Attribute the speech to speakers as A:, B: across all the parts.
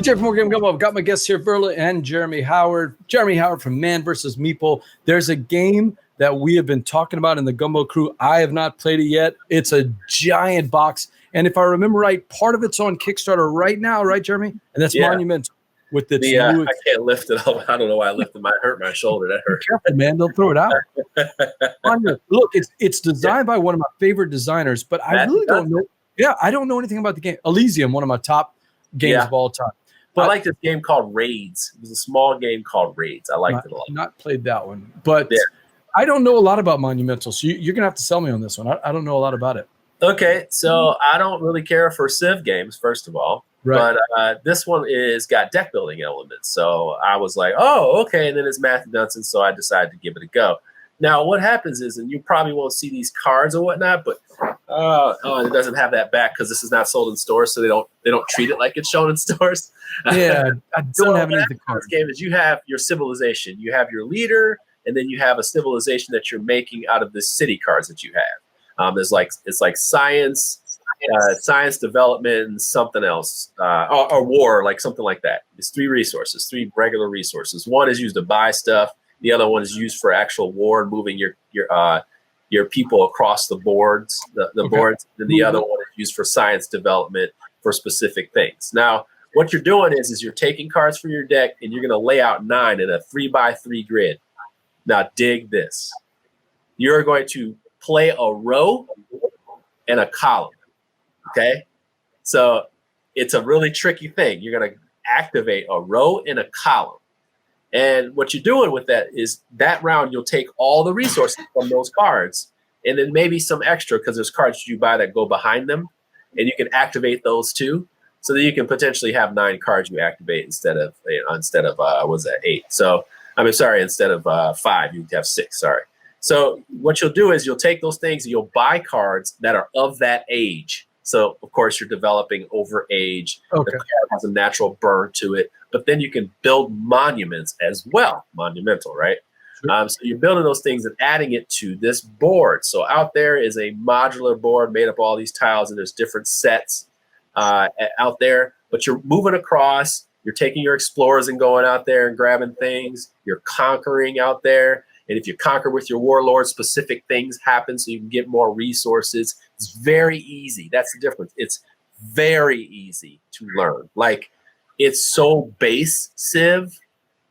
A: DJ from Game Gumbo. I've got my guests here, Verla and Jeremy Howard. Jeremy Howard from Man vs. Meeple. There's a game that we have been talking about in the Gumbo crew. I have not played it yet. It's a giant box. And if I remember right, part of it's on Kickstarter right now, right, Jeremy? And that's Monumental. With its
B: I can't lift it up. I don't know why I lifted my hurt my shoulder. That hurt.
A: Be careful, man. They'll throw it out. Look, it's designed by one of my favorite designers, but I really don't know. Yeah, I don't know anything about the game. Elysium, one of my top games of all time.
B: But I like this game called Raids. It was a small game called Raids. I liked it a lot.
A: Not played that one, but I don't know a lot about Monumental, so you're gonna have to sell me on this one. I don't know a lot about it.
B: Okay, so I don't really care for Civ games, first of all. Right. But this one got deck building elements. So I was like, oh, okay. And then it's Matthew Dunson, so I decided to give it a go. Now, what happens is, and you probably won't see these cards or whatnot, but it doesn't have that back because this is not sold in stores, so they don't treat it like it's shown in stores.
A: Yeah, I don't have anything.
B: This game is you have your civilization, you have your leader, and then you have a civilization that you're making out of the city cards that you have. It's like science development, and something else, or war, like something like that. It's three regular resources. One is used to buy stuff. The other one is used for actual war and moving your people across the boards, the boards. And the other one is used for science development for specific things. Now, what you're doing is you're taking cards from your deck and you're going to lay out 9 in a 3x3 grid. Now, dig this. You're going to play a row and a column. Okay, so it's a really tricky thing. You're going to activate a row and a column. And what you're doing with that is that round, you'll take all the resources from those cards and then maybe some extra because there's cards you buy that go behind them. And you can activate those too. So that you can potentially have 9 cards you activate instead of 8. So, instead of 5, you have 6, sorry. So what you'll do is you'll take those things and you'll buy cards that are of that age. So, of course, you're developing over age. Okay. The card has a natural burn to it. But then you can build monuments as well. Monumental, right? Sure. So you're building those things and adding it to this board. So out there is a modular board made up of all these tiles, and there's different sets out there. But you're moving across. You're taking your explorers and going out there and grabbing things. You're conquering out there. And if you conquer with your warlord, specific things happen so you can get more resources. It's very easy. That's the difference. It's very easy to learn. Like, it's so base Civ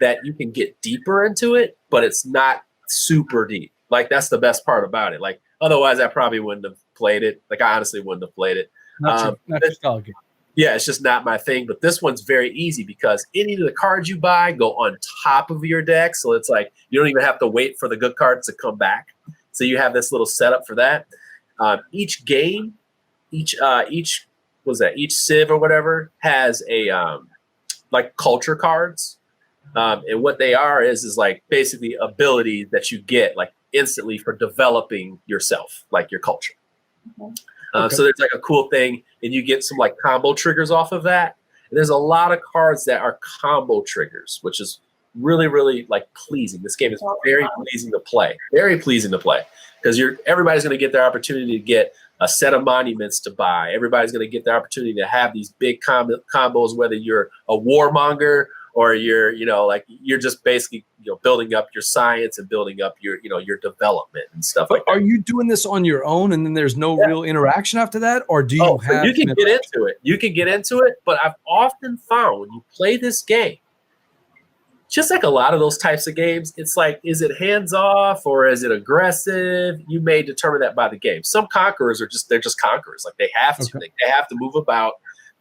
B: that you can get deeper into it, but it's not super deep. Like, that's the best part about it. Like, otherwise, I probably wouldn't have played it. Like, I honestly wouldn't have played it.
A: Not your style game.
B: Yeah, it's just not my thing. But this one's very easy because any of the cards you buy go on top of your deck. So it's like you don't even have to wait for the good cards to come back. So you have this little setup for that. Each game, each Civ or whatever has a like culture cards. And what they are is like basically abilities that you get like instantly for developing yourself, like your culture. So there's like a cool thing, and you get some like combo triggers off of that. And there's a lot of cards that are combo triggers, which is really, really like pleasing. This game is very pleasing to play, because everybody's going to get their opportunity to get a set of monuments to buy. Everybody's going to get the opportunity to have these big combos, whether you're a warmonger or you're just basically building up your science and building up your development and stuff like that.
A: Are you doing this on your own and then there's no real interaction after that, or do you have?
B: You can get into it. You can get into it, but I've often found when you play this game, just like a lot of those types of games, it's like, is it hands off or is it aggressive? You may determine that by the game. Some conquerors they're just conquerors. Like they have to, they have to move about.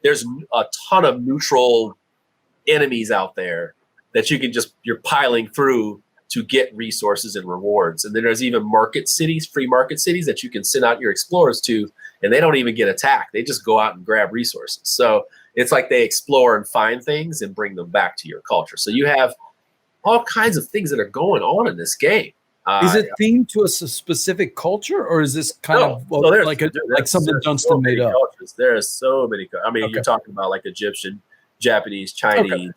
B: There's a ton of neutral enemies out there that you're piling through to get resources and rewards. And then there's even free market cities that you can send out your explorers to, and they don't even get attacked. They just go out and grab resources. So it's like they explore and find things and bring them back to your culture. So you have all kinds of things that are going on in this game.
A: Is it themed to a specific culture, or is this kind of like something Dunstan made up?
B: Cultures. There are so many. I mean, you're talking about like Egyptian, Japanese, Chinese,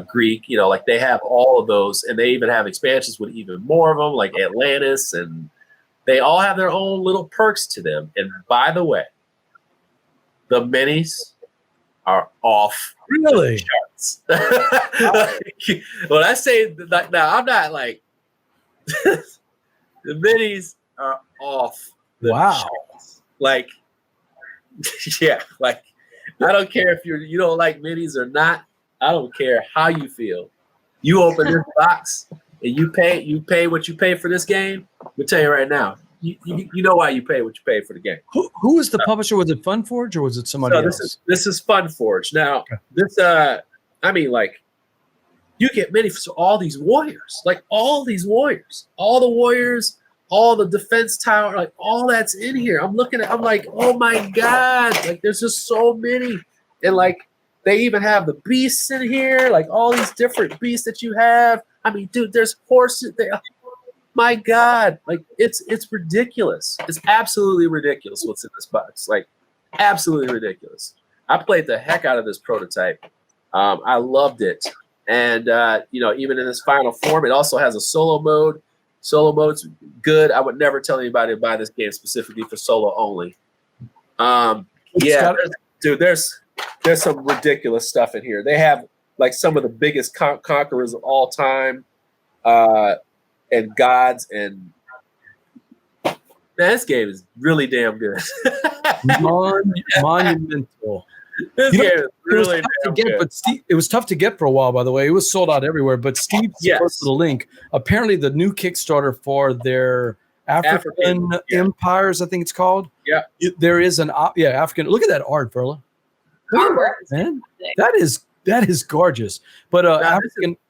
B: Greek, like they have all of those, and they even have expansions with even more of them, like Atlantis, and they all have their own little perks to them. And by the way, the minis are off
A: Really?
B: the charts. When I say like, now, I'm not like the minis are off the charts. Like, yeah, like I don't care if you don't like minis or not. I don't care how you feel. You open this box and you pay what you pay for this game. I'll tell you right now. You know why you pay what you pay for the game.
A: Who was the publisher? Was it FunForge or was it somebody else?
B: This is FunForge. Now, this I mean, like, you get many for all these warriors, like all these warriors, all the warriors, all the defense tower, like all that's in here. I'm like, oh my God, like there's just so many. And like they even have the beasts in here, like all these different beasts that you have. I mean, dude, there's horses there. My God, like it's ridiculous. It's absolutely ridiculous what's in this box. Like absolutely ridiculous. I played the heck out of this prototype. I loved it. And even in this final form, it also has a solo mode. Solo mode's good. I would never tell anybody to buy this game specifically for solo only. There's some ridiculous stuff in here. They have like some of the biggest conquerors of all time. And gods, and man, this game is really damn good.
A: Monumental.
B: This game is really damn good.
A: But Steve, it was tough to get for a while, by the way. It was sold out everywhere. But Steve posted the link. Apparently, the new Kickstarter for their African Empires, I think it's called.
B: Yeah.
A: There is an African. Look at that art, Verla. Man, that is gorgeous. But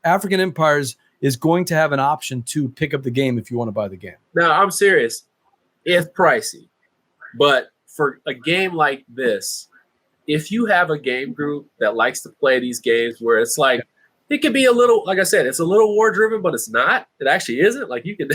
A: African Empires is going to have an option to pick up the game if you want to buy the game.
B: Now, I'm serious. It's pricey. But for a game like this, if you have a game group that likes to play these games where it's like, it can be a little, like I said, it's a little war-driven, but it's not. It actually isn't. Like you can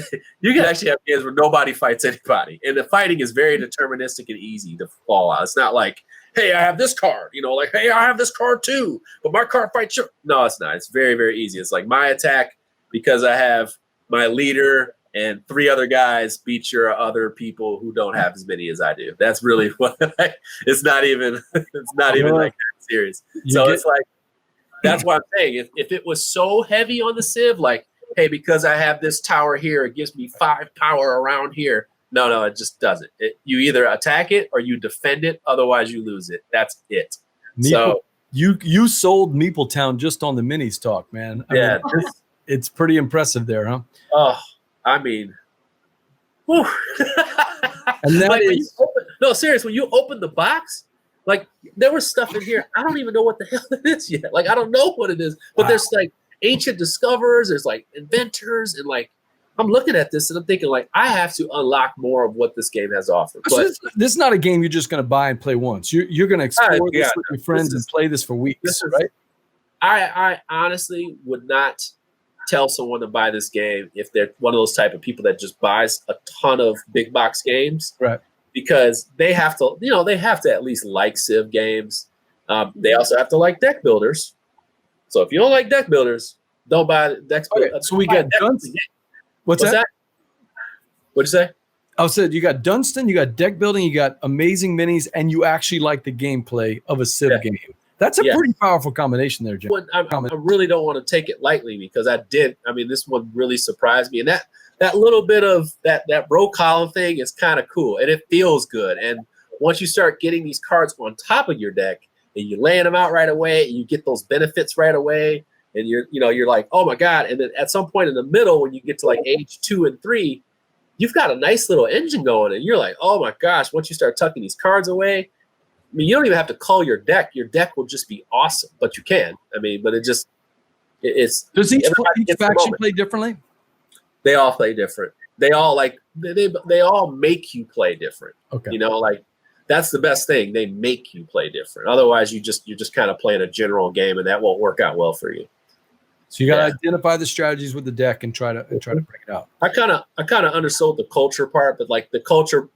B: actually have games where nobody fights anybody. And the fighting is very deterministic and easy to fall out. It's not like, hey, I have this card. Like, hey, I have this card too, but my card fights you. No, it's not. It's very, very easy. It's like my attack, because I have my leader and 3 other guys beat your other people who don't have as many as I do. That's really what it's not even like that serious. It's like, that's why I'm saying if it was so heavy on the Civ, like, hey, because I have this tower here, it gives me 5 power around here. No, it just doesn't. You either attack it or you defend it. Otherwise, you lose it. That's it. So
A: you sold Meeple Town just on the minis talk, man. I mean, it's pretty impressive there, huh?
B: Oh, I mean, whew.
A: And that
B: like
A: is
B: when you open the box, like there was stuff in here. I don't even know what the hell it is yet. Like I don't know what it is, but there's like ancient discoverers, there's like inventors, and like I'm looking at this and I'm thinking like I have to unlock more of what this game has offered. But
A: this is not a game you're just going to buy and play once. You're going to explore this with your friends and play this for weeks, right?
B: I honestly would not tell someone to buy this game if they're one of those type of people that just buys a ton of big box games,
A: right?
B: Because they have to, they have to at least like Civ games. They also have to like deck builders. So if you don't like deck builders, don't buy deck builders.
A: So we got Dunstan. What's that?
B: What'd you say?
A: I said you got Dunstan, you got deck building, you got amazing minis, and you actually like the gameplay of a Civ game. That's a pretty powerful combination there, Jim.
B: I really don't want to take it lightly because this one really surprised me. And that little bit of that row column thing is kind of cool and it feels good. And once you start getting these cards on top of your deck and you're laying them out right away and you get those benefits right away and you're like, oh my God. And then at some point in the middle, when you get to like age 2 and 3, you've got a nice little engine going and you're like, oh my gosh, once you start tucking these cards away, I mean, you don't even have to cull your deck. Your deck will just be awesome, but you can. I mean, but it's.
A: Does each faction play differently?
B: They all play different. They all they all make you play different.
A: Okay.
B: Like that's the best thing. They make you play different. Otherwise, you're just kind of playing a general game, and that won't work out well for you.
A: So you got to identify the strategies with the deck and try to break it out.
B: I kind of undersold the culture part, but like the culture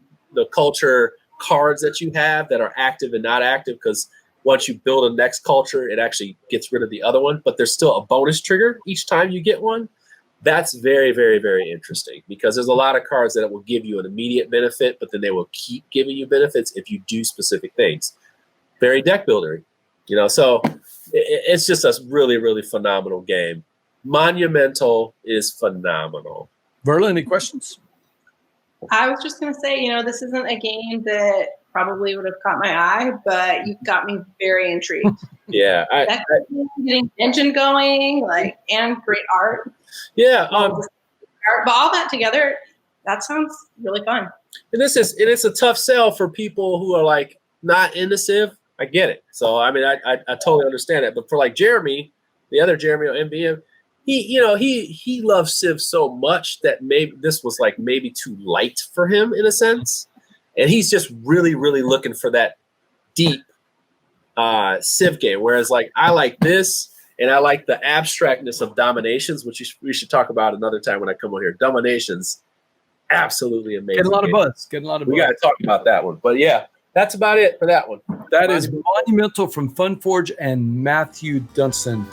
B: cards that you have that are active and not active, because once you build a next culture, it actually gets rid of the other one, but there's still a bonus trigger each time you get one. That's very, very, very interesting because there's a lot of cards that will give you an immediate benefit, but then they will keep giving you benefits if you do specific things. Very deck builder. So it's just a really, really phenomenal game. Monumental is phenomenal.
A: Verla, any questions?
C: I was just going to say, this isn't a game that probably would have caught my eye, but you've got me very intrigued.
B: Yeah.
C: Getting engine going, and great art.
B: Yeah.
C: But all that together, that sounds really fun.
B: And it's a tough sell for people who are not into Civ. I get it. So I mean, I totally understand it. But for Jeremy, the other Jeremy on MBM, he loves Civ so much that maybe this was maybe too light for him in a sense, and he's just really, really looking for that deep Civ game. Whereas I like this, and I like the abstractness of Dominations, which we should talk about another time when I come on here. Dominations, absolutely amazing.
A: Getting a lot of buzz. We
B: got to talk about that one. But yeah, that's about it for that one.
A: That is Monumental from Funforge and Matthew Dunstan.